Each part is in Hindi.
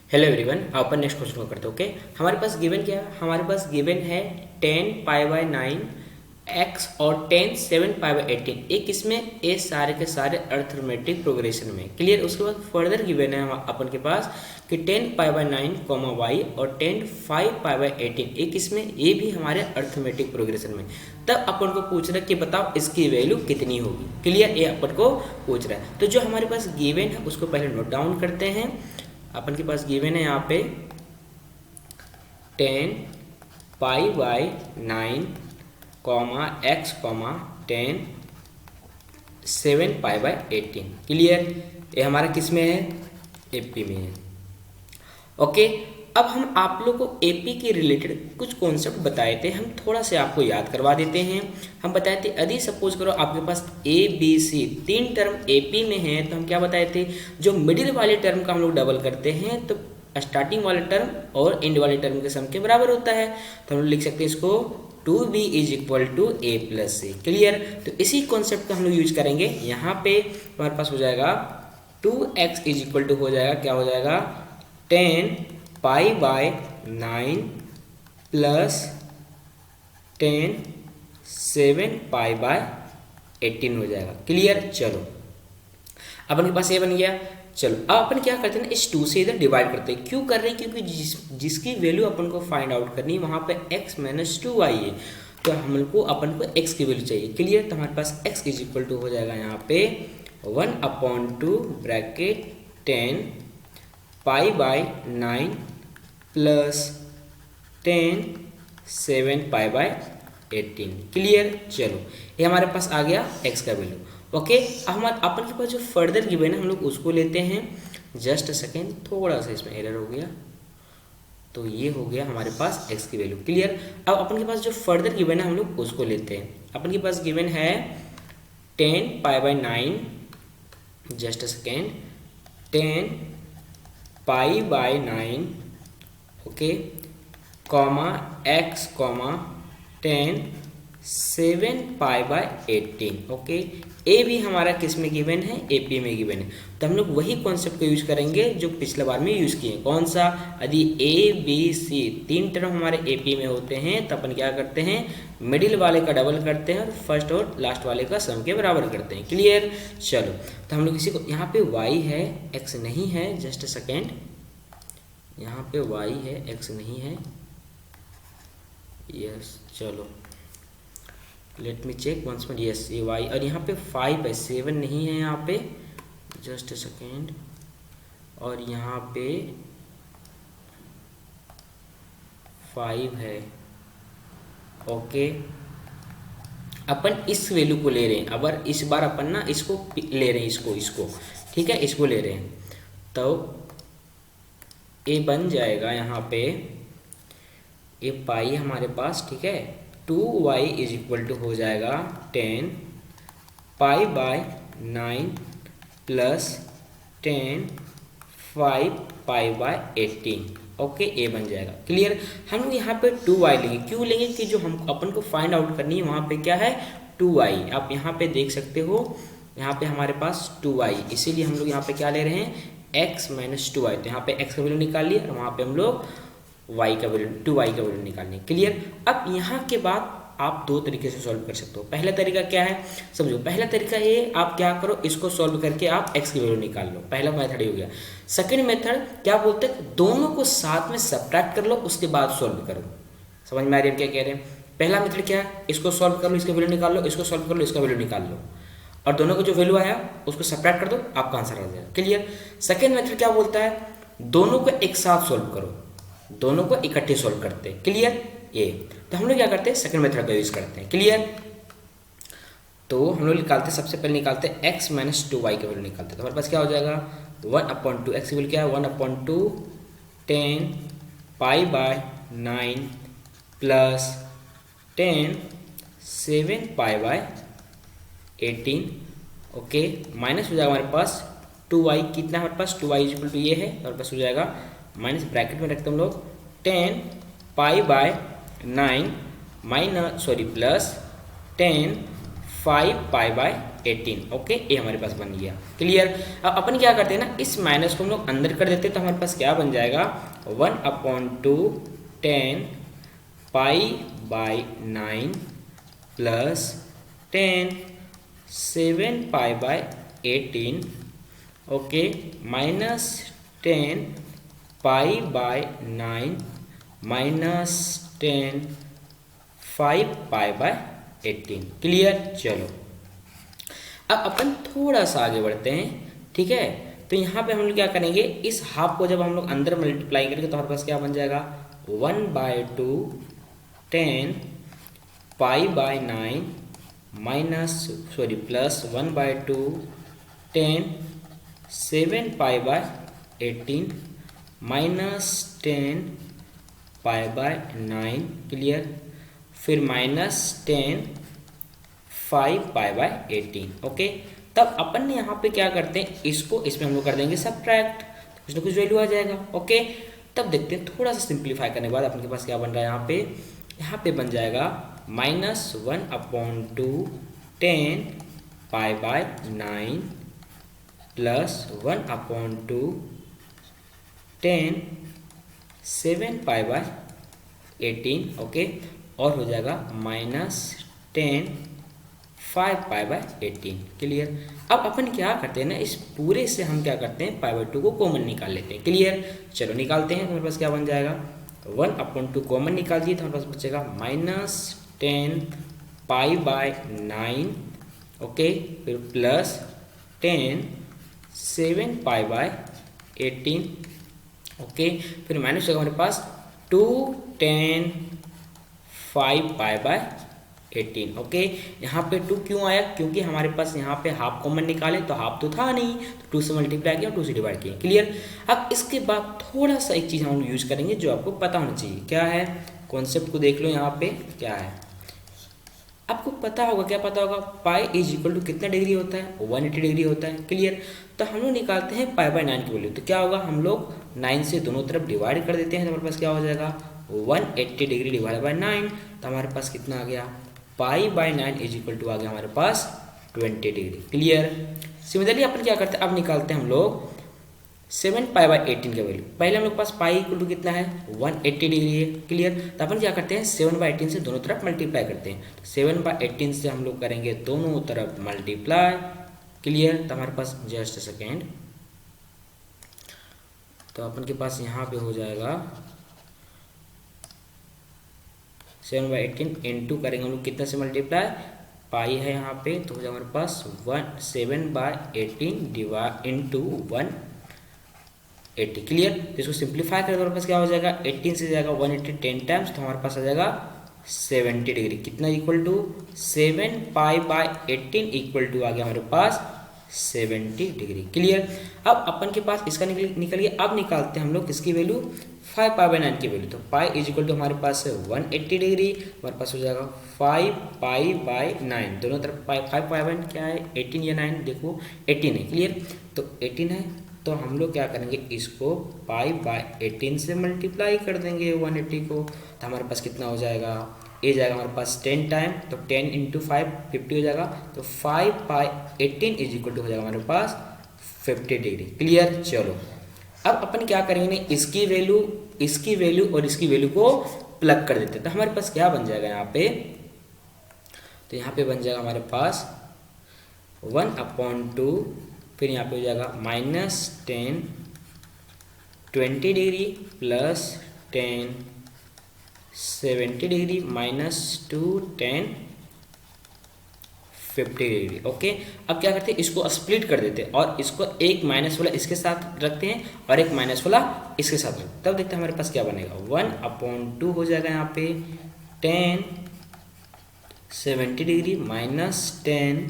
हेलो एवरीवन, अपन नेक्स्ट क्वेश्चन को करते हैं। ओके, हमारे पास गिवन क्या है? हमारे पास गिवन है 10 पाई बाय 9 एक्स और 7 पाई बाय 18। एक इसमें ये सारे के सारे अर्थमेटिक प्रोग्रेशन में क्लियर। उसके बाद फर्दर गिवन है अपन के पास कि 10 पाई बाय 9 वाई और 5 पाई बाय 18। एक इसमें ये भी हमारे अर्थमेटिक प्रोग्रेशन में। तब अपन को पूछ रहा है कि बताओ इसकी वैल्यू कितनी होगी। क्लियर, ये अपन को पूछ रहा है। तो जो हमारे पास गिवन है उसको पहले नोट डाउन करते हैं। अपन के पास गिवन है यहाँ पे 10 pi by 9 x 10 7 pi by 18। Clear, ये हमारा किस में है? एपी में है। ओके, अब हम आप लोग को एपी के रिलेटेड कुछ कॉन्सेप्ट बताए थे, हम थोड़ा से आपको याद करवा देते हैं। हम बताए थे यदि सपोज करो आपके पास A B C 3 term AP में है तो हम क्या बताए थे, जो मिडिल वाले टर्म का हम लोग डबल करते हैं तो स्टार्टिंग वाले टर्म और एंड वाले टर्म के सम के बराबर होता है। तो हम लोग लिख सकते हैं इसको 2b is equal to a plus c. Clear, तो इसी कॉन्सेप्ट का हम लोग यूज करेंगे। यहाँ पे हमारे पास हो जाएगा 2x इज इक्वल टू हो जाएगा, क्या हो जाएगा, 10 pi by 9 plus 7 pi by 18 हो जाएगा। क्लियर, चलो अपन के पास ये बन गया। चलो अब अपन क्या करते हैं, इस 2 से इधर डिवाइड करते हैं। क्यों कर रहे हैं? क्योंकि जिसकी वैल्यू अपन को फाइंड आउट करनी है वहाँ पे x माइनस 2 आई है, तो हमको अपन को x की वैल्यू चाहिए। क्लियर, तो हमारे पास x इज इक्वल टू हो जाएगा यहाँ पे 1/2 bracket 10 pi by 9 plus 7 pi by 18। Clear, चलो ये हमारे पास आ गया x का वैल्यू। ओके, अब हमारे अपन के पास जो फर्दर गिवन है हम लोग उसको लेते हैं। जस्ट सेकेंड, थोड़ा सा इसमें एरर हो गया, तो ये हो गया हमारे पास x की वैल्यू। क्लियर, अब अपन के पास जो फर्दर गिवन है हम लोग उसको लेते हैं। अपन के पास गिवन है 10 pi by 9, just second, 10 pi by 9 okay x 7 pi by 18। Okay, A भी हमारा किस में गिवन है? एपी में गिवन है। तो हम लोग वही कॉन्सेप्ट को यूज करेंगे जो पिछले बार में यूज किए। कौन सा? यदि ए बी सी 3 टर्म हमारे एपी में होते हैं तो अपन क्या करते हैं, मिडिल वाले का डबल करते हैं और फर्स्ट और लास्ट वाले का सम के बराबर करते हैं। क्लियर, चलो तो हम लोग इसी को, यहाँ पे वाई है एक्स नहीं है, जस्ट सेकेंड, यहाँ पे वाई है एक्स नहीं है, यस, चलो let me check once more, yes ये वाई, और यहाँ पे 5 है, 7 नहीं है यहाँ पे, जस्ट ए सेकेंड, और यहाँ पे 5 है। ओके, अपन इस वैल्यू को ले रहे हैं। अब इस बार अपन ना इसको ले रहे हैं, इसको ठीक है, इसको ले रहे हैं, तो ये बन जाएगा यहाँ पे, ये पाई हमारे पास, ठीक है, 2y इज इक्वल टू हो जाएगा 10 pi by 9 plus 5 pi by 18। Okay, ये बन जाएगा। क्लियर, हम लोग यहाँ पे 2y लेंगे। क्यों लेंगे? कि जो हम अपन को फाइंड आउट करनी है वहाँ पे क्या है, 2y। आप यहाँ पे देख सकते हो, यहाँ पे हमारे पास 2y, इसीलिए हम लोग यहाँ पे क्या ले रहे हैं, x माइनस 2y। तो यहाँ पे x का वैल्यू निकाल लिया और वहाँ पे हम लोग y का वैल्यू 2y का वैल्यू निकालनी। क्लियर, अब यहाँ के बाद आप 2 तरीके से सॉल्व कर सकते हो। पहला तरीका क्या है, समझो। पहला तरीका ये, आप क्या करो, इसको सॉल्व करके आप x की वैल्यू निकाल लो। पहला मेथड ही हो गया। सेकंड मेथड क्या बोलते हैं, दोनों को साथ में सब्ट्रैक्ट कर लो, उसके बाद सॉल्व करो। समझ में आ रही है क्या कह रहे हैं? पहला मेथड क्या है, इसको सॉल्व कर लो, इसका वैल्यू निकाल लो, इसको सॉल्व कर लो, इसका वैल्यू निकाल लो, और दोनों को जो वैल्यू आया उसको सब्ट्रैक्ट कर दो, आपका आंसर आ जाएगा। क्लियर, सेकेंड मेथड क्या बोलता है, दोनों को एक साथ सॉल्व करो, दोनों को इकट्ठे सॉल्व करते हैं। क्लियर, ये तो हम लोग क्या करते हैं, सेकंड मेथड का यूज करते हैं। क्लियर, तो हम लोग निकालते हैं, सबसे पहले निकालते हैं x माइनस 2y का वैल्यू निकालते हैं। तो हमारे पास क्या हो जाएगा, 1/2, x की वैल्यू क्या है, 1/2 10 pi by 9 plus 7 pi by 18। Okay, minus हो जाएगा हमारे पास 2y, कितना हमारे पास 2y इक्वल टू ये है, हमारे पास हो जाएगा माइनस, ब्रैकेट में रखते हम लोग 10 pi by 9 plus 5 pi by 18। Okay, ये हमारे पास बन गया। क्लियर। अब अपन क्या करते हैं ना, इस माइनस को हम लोग अंदर कर देते हैं, तो हमारे पास क्या बन जाएगा 1/2 10 π/9 plus 10 7π/18 okay minus 10 π/9 minus 10 5π/18। Clear. चलो अब अपन थोड़ा सा आगे बढ़ते हैं। ठीक है, तो यहाँ पे हम लोग क्या करेंगे, इस हाफ को जब हम लोग अंदर मल्टीप्लाई करेंगे तो हमारे पास क्या बन जाएगा 1/2 10 π/9 प्लस 1/2 10 7π/18 माइनस 10 π/9। क्लियर। फिर माइनस 10 5π/18। ओके, तब अपन ने यहाँ पे क्या करते हैं, इसको इसमें हम लोग कर देंगे सब्ट्रैक्ट, कुछ ना कुछ वैल्यू आ जाएगा। ओके, तब देखते हैं थोड़ा सा सिंप्लीफाई करने के बाद अपने के पास क्या बन रहा है यहाँ पे बन जाएगा -1/2 10 π/9 प्लस 1/2 10 7π/18। ओके, और हो जाएगा -10 5π/18। क्लियर। अब अपन क्या करते हैं ना, इस पूरे से हम क्या करते हैं π/2 को कॉमन निकाल लेते हैं। क्लियर। चलो निकालते हैं, तो हमारे पास क्या बन जाएगा 1/2 कॉमन निकाल दिए तो हमारे पास बचेगा -10 π/9 ओके, फिर प्लस 10 7π/18 ओके, फिर माइनस होगा हमारे पास 2 10 5π/18। ओके, यहाँ पे 2 क्यों आया, क्योंकि हमारे पास यहाँ पे हाफ कॉमन निकाले तो हाफ तो था नहीं, तो 2 से मल्टीप्लाई किया, 2 से डिवाइड किया। क्लियर। अब इसके बाद थोड़ा सा एक चीज़ हम यूज करेंगे जो आपको पता होना चाहिए। क्या है, कॉन्सेप्ट को देख लो। यहाँ पे क्या है आपको पता होगा, क्या पता होगा, पाई इज इक्वल टू कितना डिग्री होता है 180 डिग्री होता है। क्लियर। तो हम लोग निकालते हैं π/9 की वैल्यू, तो क्या होगा, हम लोग 9 से दोनों तरफ डिवाइड कर देते हैं, तो हमारे पास क्या हो जाएगा 180 डिग्री डिवाइड बाय 9, तो हमारे पास कितना आ गया π/9 इज इक्वल टू आ गया हमारे पास 20 डिग्री। क्लियर। सिमिलरली अपन क्या करते हैं, अब निकालते हैं हम लोग 7π/18 का वैल्यू। पहले हम लोग पास पाई इक्वल टू कितना है 180 डिग्री है। क्लियर। तो अपन क्या करते हैं 7/18 से दोनों तरफ मल्टीप्लाई करते हैं, तो 7/18 से हम लोग करेंगे दोनों तरफ मल्टीप्लाई। क्लियर। तो हमारे पास जस्ट सेकेंड, तो अपन के पास यहाँ पे हो जाएगा 7/18 इंटू करेंगे हम लोग कितना से मल्टीप्लाई, पाई है यहाँ पे, तो हो जाएगा हमारे पास 7/18 डिवाइड इंटू 180। क्लियर। तो इसको सिंप्लीफाई करें तो हमारे पास क्या हो जाएगा 18 से जाएगा 180 10 टाइम्स, तो हमारे पास आ जाएगा 70 डिग्री। कितना इक्वल टू 7π/18 इक्वल टू आ गया हमारे पास 70 डिग्री। क्लियर। अब अपन के पास इसका निकल गया। अब निकालते हैं हम लोग किसकी वैल्यू 5π/9 की वैल्यू, तो पाई इज इक्वल टू हमारे पास है 180 डिग्री, हमारे पास हो जाएगा 5π/9, दोनों तरफ 5π/9 क्या है 18 या 9, देखो 18 है। क्लियर। तो 18 है, तो हम लोग क्या करेंगे इसको π/18 से मल्टीप्लाई कर देंगे 180 को, तो हमारे पास कितना हो जाएगा, ये जाएगा हमारे पास 10 टाइम, तो 10 × 5 50 हो जाएगा, तो 5π/18 इज इक्वल टू हो जाएगा हमारे पास 50 डिग्री। क्लियर। चलो अब अपन क्या करेंगे, इसकी वैल्यू और इसकी वैल्यू को प्लग कर देते हैं, तो हमारे पास क्या बन जाएगा यहाँ पे, तो यहाँ पे बन जाएगा हमारे पास 1/2, फिर यहाँ पे हो जाएगा -10 20 degree plus 10 70 degree -2 10 50 degree. Okay, अब क्या करते हैं इसको स्प्लिट कर देते हैं और इसको एक माइनस वाला इसके साथ रखते हैं और एक माइनस वाला इसके साथ रखते हैं, तब देखते हैं हमारे पास क्या बनेगा 1/2 हो जाएगा यहाँ पे 10 70 degree -10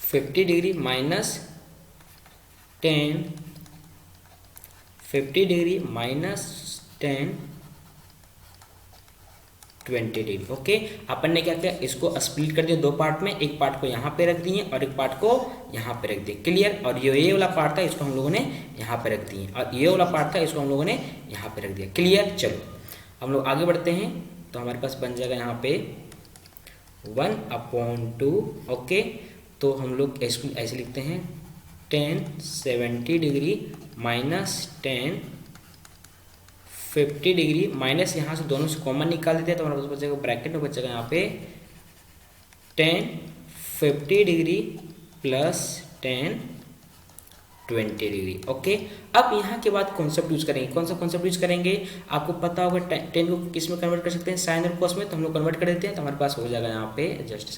50 degree -10 50 degree -10 20 degree. Okay, अपन ने क्या किया इसको स्प्लिट कर दिया दो पार्ट में, एक पार्ट को यहाँ पे रख दिए और एक पार्ट को यहाँ पे रख दिए। क्लियर। और ये वाला पार्ट था इसको हम लोगों ने यहाँ पे रख दिए और ये वाला पार्ट था इसको हम लोगों ने यहाँ पे रख दिया। क्लियर। चलो हम लोग आगे बढ़ते हैं, तो हमारे पास बन जाएगा यहाँ पे 1/2। ओके, तो हम लोग इसको ऐसे लिखते हैं, tan 70 degree minus tan 50 degree, minus यहाँ से दोनों से कॉमन निकाल देते हैं तो हमारे पास बचेगा, ब्रैकेट में बचेगा यहाँ पे tan 50 degree plus tan 20 degree. Okay, अब यहाँ के बाद कॉन्सेप्ट यूज करेंगे। कौन सा कॉन्सेप्ट यूज करेंगे? आपको पता होगा टेन को किस में कन्वर्ट कर सकते हैं, साइन और कॉस में, तो हम लोग कन्वर्ट कर देते हैं तो हमारे पास हो जाएगा यहाँ पे जस्ट